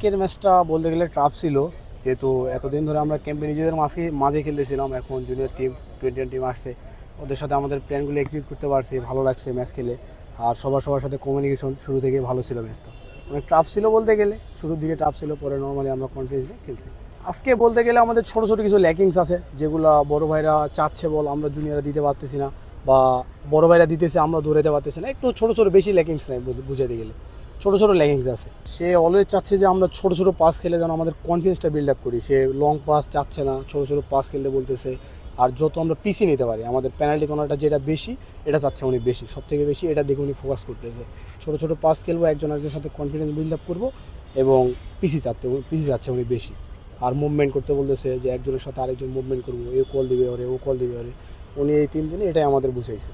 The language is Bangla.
আজকের ম্যাচটা বলতে গেলে টাফ ছিল, যেহেতু এতদিন ধরে আমরা ক্যাম্পে নিজেদের মাঝে খেলতেছিলাম। এখন জুনিয়র টিম 21 টিম আসছে, ওদের সাথে আমাদের প্ল্যানগুলো এক্সিকিউট করতে পারছি, ভালো লাগছে ম্যাচ খেলে। আর সবার সাথে কমিউনিকেশন শুরু থেকে ভালো ছিল। ম্যাচটা অনেক টাফ ছিল বলতে গেলে, শুরুর দিকে টাফ ছিল, পরে নর্মালি আমরা কনফিডেন্স নিয়ে খেলছি। আজকে বলতে গেলে আমাদের ছোটো ছোটো কিছু ল্যাকিংস আছে, যেগুলো বড় ভাইরা চাচ্ছে বল আমরা জুনিয়ররা দিতে পারতেছি না, বা বড় ভাইরা দিতেছে আমরা ধরে পারতেছি না। একটু ছোটো ছোটো বেশি ল্যাকিংস নেই বুঝাতে গেলে, ছোটো ছোটো ল্যাকিংস আছে। সে অলওয়েজ চাচ্ছে যে আমরা ছোটো ছোটো পাস খেলে যেন আমাদের কনফিডেন্সটা বিল্ড আপ করি। সে লং পাস চাচ্ছে না, ছোটো ছোটো পাস খেলতে বলতেছে। আর যত আমরা পিছিয়ে নিতে পারি, আমাদের পেনাল্টি কর্নারটা যেটা বেশি, এটা চাচ্ছে উনি বেশি, সব থেকে বেশি এটা দেখে উনি ফোকাস করতেছে। ছোটো ছোটো পাস খেলবো, একজন একজনের সাথে কনফিডেন্স বিল্ড আপ করবো, এবং পিছিয়ে যাচ্ছে উনি বেশি। আর মুভমেন্ট করতে বলতেছে, যে একজনের সাথে আরেকজন মুভমেন্ট করবো, এ কল দিবে ওরে, ও কল দিবে ওরে। উনি এই 3 দিনে এটাই আমাদের বুঝাইছে।